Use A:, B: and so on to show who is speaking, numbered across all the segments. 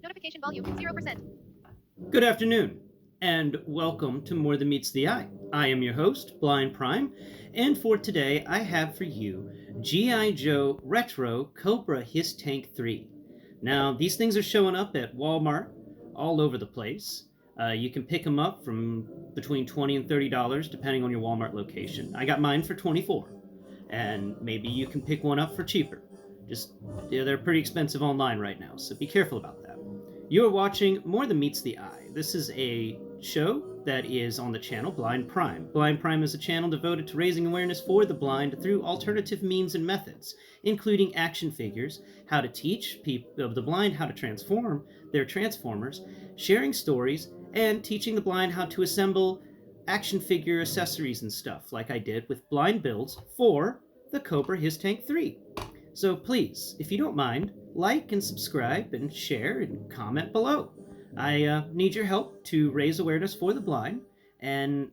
A: Notification volume 0%.
B: Good afternoon, and welcome to More Than Meets the Eye. I am your host, Blind Prime, and for today I have for you G.I. Joe Retro Cobra Hiss Tank 3. Now, these things are showing up at Walmart all over the place. You can pick them up from between $20 and $30 depending on your Walmart location. I got mine for $24, and maybe you can pick one up for cheaper. Just, yeah, they're pretty expensive online right now, so be careful about that. You are watching More Than Meets the Eye. This is a show that is on the channel Blind Prime. Blind Prime is a channel devoted to raising awareness for the blind through alternative means and methods, including action figures, how to teach people of the blind how to transform their transformers, sharing stories, and teaching the blind how to assemble action figure accessories and stuff, like I did with blind builds for the Cobra Hiss Tank 3. So please, if you don't mind, like and subscribe and share and comment below. I need your help to raise awareness for the blind, and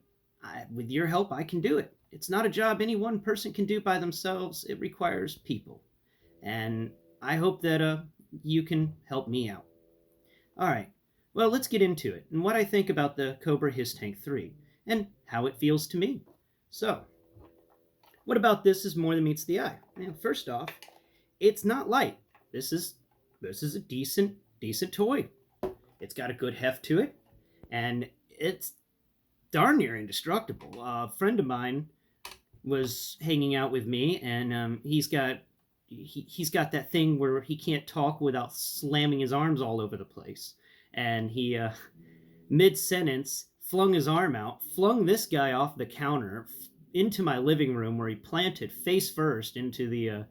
B: with your help, I can do it. It's not a job any one person can do by themselves, it requires people. And I hope that you can help me out. All right, well, let's get into it and what I think about the Cobra Hiss Tank 3 and how it feels to me. So, what about this is more than meets the eye? Now, first off, it's not light. This is a decent toy. It's got a good heft to it, and it's darn near indestructible. A friend of mine was hanging out with me, and he's got that thing where he can't talk without slamming his arms all over the place, and he mid sentence flung his arm out, flung this guy off the counter into my living room, where he planted face first into the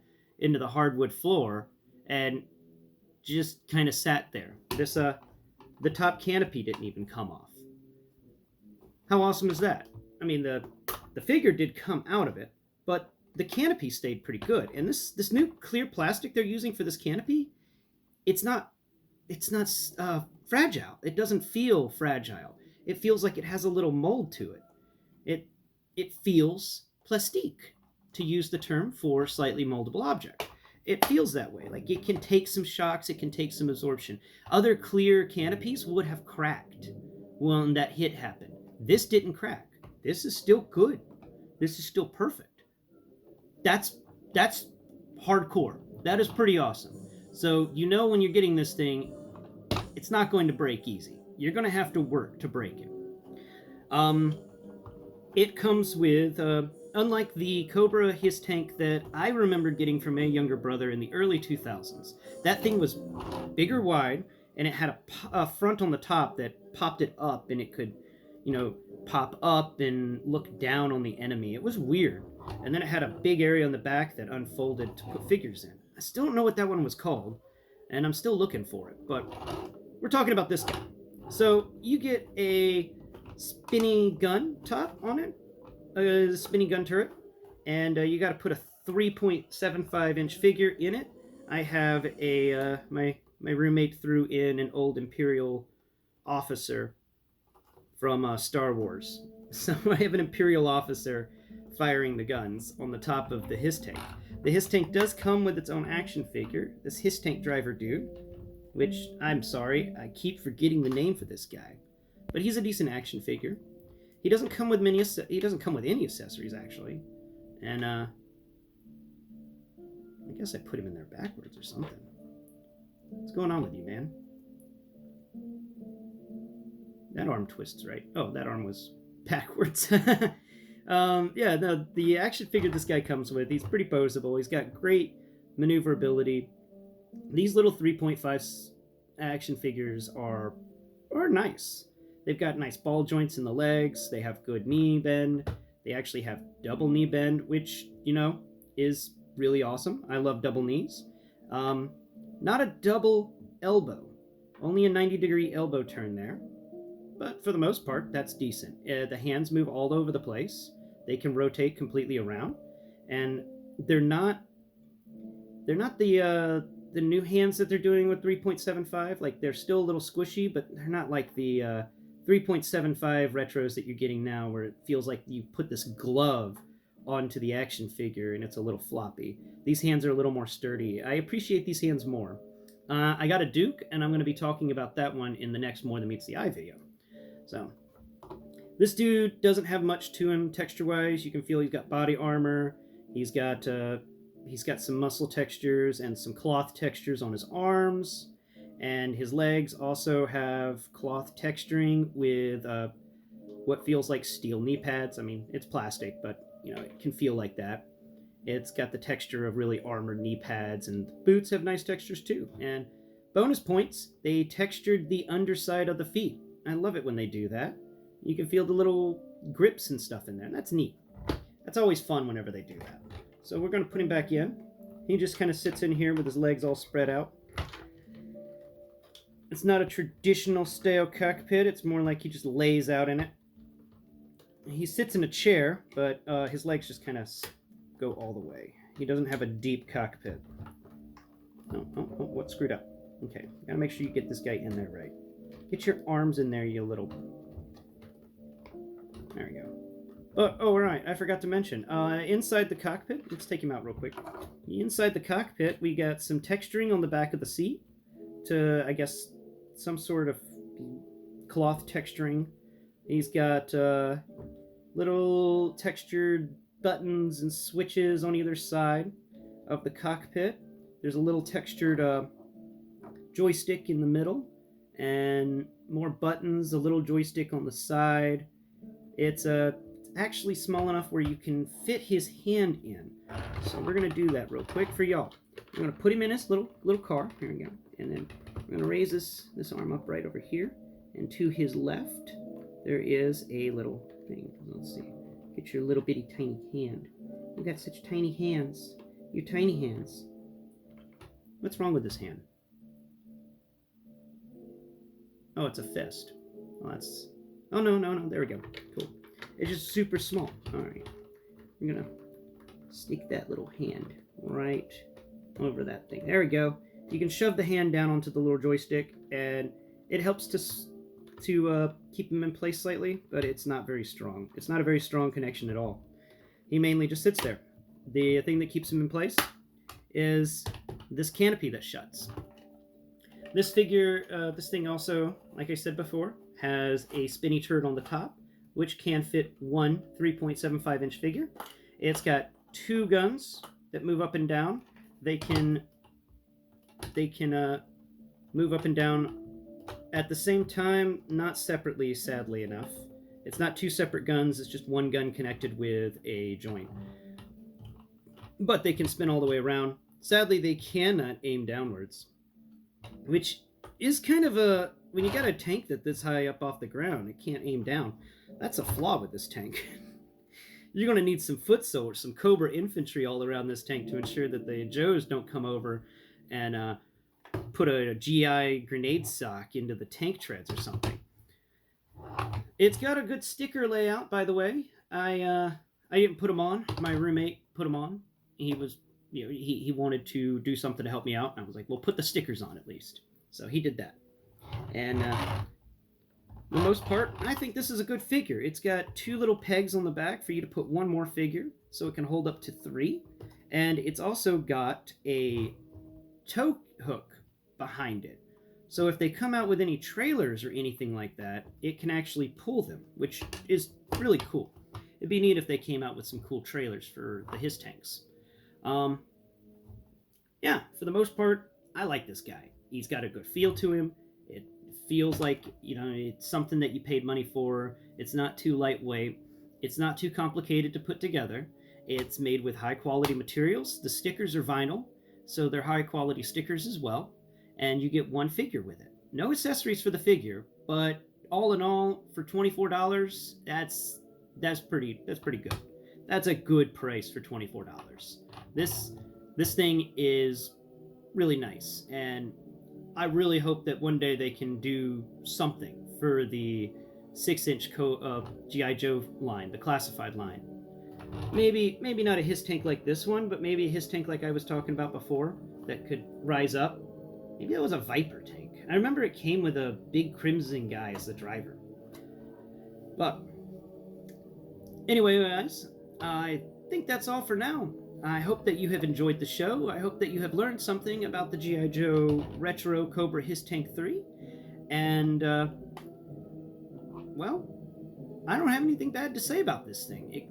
B: hardwood floor, and just kind of sat there. The top canopy didn't even come off. How awesome is that? I mean, the figure did come out of it, but the canopy stayed pretty good. And this new clear plastic they're using for this canopy, it's not fragile. It doesn't feel fragile. It feels like it has a little mold to it. It feels plastique, to use the term for slightly moldable object. It feels that way. Like it can take some shocks, it can take some absorption. Other clear canopies would have cracked when that hit happened. This didn't crack. This is still good. This is still perfect. That's hardcore. That is pretty awesome. So you know when you're getting this thing, it's not going to break easy. You're going to have to work to break it. It comes with, unlike the Cobra Hiss Tank that I remember getting from a younger brother in the early 2000s, that thing was bigger wide, and it had a front on the top that popped it up, and it could, pop up and look down on the enemy. It was weird. And then it had a big area on the back that unfolded to put figures in. I still don't know what that one was called, and I'm still looking for it, but we're talking about this guy. So you get a spinny gun top on it, a spinny gun turret, and you got to put a 3.75-inch figure in it. I have a my roommate threw in an old Imperial officer from Star Wars, so I have an Imperial officer firing the guns on the top of the Hiss Tank. The Hiss Tank does come with its own action figure, this Hiss Tank driver dude, which, I'm sorry, I keep forgetting the name for this guy, but he's a decent action figure. He doesn't come with he doesn't come with any accessories, actually, and I guess I put him in there backwards or something. What's going on with you, man? That arm twists right. Oh, that arm was backwards. Yeah, no, the action figure this guy comes with, he's pretty poseable. He's got great maneuverability. These little 3.5 action figures are nice. They've got nice ball joints in the legs. They have good knee bend. They actually have double knee bend, which, is really awesome. I love double knees. Not a double elbow. Only a 90-degree elbow turn there. But for the most part, that's decent. The hands move all over the place. They can rotate completely around. And they're not the new hands that they're doing with 3.75. Like, they're still a little squishy, but they're not like the 3.75 retros that you're getting now, where it feels like you put this glove onto the action figure and it's a little floppy. These hands are a little more sturdy. I appreciate these hands more. I got a Duke, and I'm going to be talking about that one in the next More Than Meets the Eye video. So, this dude doesn't have much to him texture-wise. You can feel he's got body armor. He's got some muscle textures and some cloth textures on his arms, and his legs also have cloth texturing with what feels like steel knee pads. I mean, it's plastic, but you know it can feel like that. It's got the texture of really armored knee pads, and the boots have nice textures too. And bonus points, they textured the underside of the feet. I love it when they do that. You can feel the little grips and stuff in there. That's neat. That's always fun whenever they do that. So we're going to put him back in. He just kind of sits in here with his legs all spread out. It's not a traditional style cockpit. It's more like he just lays out in it. He sits in a chair, but his legs just kind of go all the way. He doesn't have a deep cockpit. Oh, what screwed up? Okay, gotta make sure you get this guy in there right. Get your arms in there, you little... There we go. Oh, right, I forgot to mention. Inside the cockpit, let's take him out real quick. Inside the cockpit, we got some texturing on the back of the seat to, I guess, some sort of cloth texturing. He's got little textured buttons and switches on either side of the cockpit. There's a little textured joystick in the middle, and more buttons, a little joystick on the side. It's actually small enough where you can fit his hand in. So we're going to do that real quick for y'all. I'm going to put him in his little car. Here we go. And then we're going to raise this arm up right over here. And to his left, there is a little thing. Let's see. Get your little bitty tiny hand. You got such tiny hands. Your tiny hands. What's wrong with this hand? Oh, it's a fist. Oh, that's... Oh, no. There we go. Cool. It's just super small. All right. I'm going to stick that little hand right over that thing. There we go. You can shove the hand down onto the little joystick, and it helps to keep him in place slightly, but it's not very strong. It's not a very strong connection at all. He mainly just sits there. The thing that keeps him in place is this canopy that shuts. This figure, this thing also, like I said before, has a spinny turret on the top, which can fit one 3.75-inch figure. It's got two guns that move up and down. They can move up and down at the same time, not separately, sadly enough. It's not two separate guns, it's just one gun connected with a joint. But they can spin all the way around. Sadly, they cannot aim downwards, which is kind of a... When you got a tank that's this high up off the ground, it can't aim down. That's a flaw with this tank. You're going to need some foot soldiers, some Cobra infantry all around this tank to ensure that the Joes don't come over and put a GI grenade sock into the tank treads or something. It's got a good sticker layout, by the way. I didn't put them on. My roommate put them on. He was, he wanted to do something to help me out. And I was like, well, put the stickers on at least. So he did that. And for the most part, I think this is a good figure. It's got two little pegs on the back for you to put one more figure, so it can hold up to 3. And it's also got a tow hook behind it. So if they come out with any trailers or anything like that, it can actually pull them, which is really cool. It'd be neat if they came out with some cool trailers for the Hiss tanks. Yeah, for the most part, I like this guy. He's got a good feel to him. It feels like, it's something that you paid money for. It's not too lightweight. It's not too complicated to put together. It's made with high quality materials. The stickers are vinyl, so they're high quality stickers as well. And you get one figure with it. No accessories for the figure, but all in all, for $24, that's pretty good. That's a good price for $24. This thing is really nice, and I really hope that one day they can do something for the 6-inch G.I. Joe line, the classified line. Maybe not a Hiss tank like this one, but maybe a Hiss tank like I was talking about before that could rise up. Maybe that was a Viper tank. I remember it came with a big Crimson guy as the driver. But anyway, guys, I think that's all for now. I hope that you have enjoyed the show. I hope that you have learned something about the G.I. Joe Retro Cobra Hiss Tank 3. And, well, I don't have anything bad to say about this thing.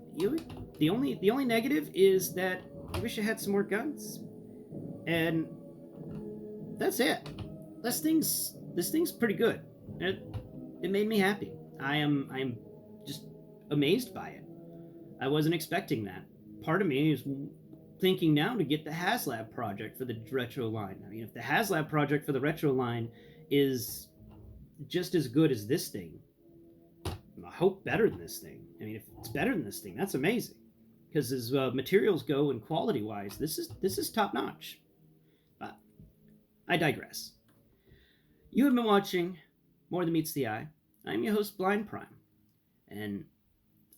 B: The only negative is that I wish I had some more guns. And that's it. This thing's pretty good. It made me happy. I'm just amazed by it. I wasn't expecting that. Part of me is thinking now to get the HasLab project for the retro line. I mean, if the HasLab project for the retro line is just as good as this thing, I hope better than this thing. I mean, if it's better than this thing, that's amazing. Because as materials go and quality wise, this is top notch. But I digress. You have been watching More Than Meets the Eye. I'm your host, Blind Prime, and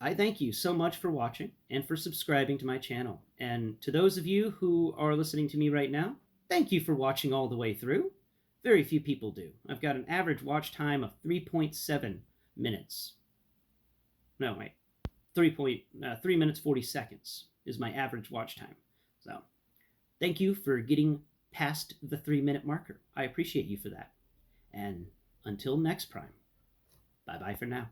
B: I thank you so much for watching and for subscribing to my channel. And to those of you who are listening to me right now, thank you for watching all the way through. Very few people do. I've got an average watch time of 3.7 minutes. No, wait. 3 minutes 40 seconds is my average watch time. So, thank you for getting past the 3-minute marker. I appreciate you for that. And until next Prime, bye bye for now.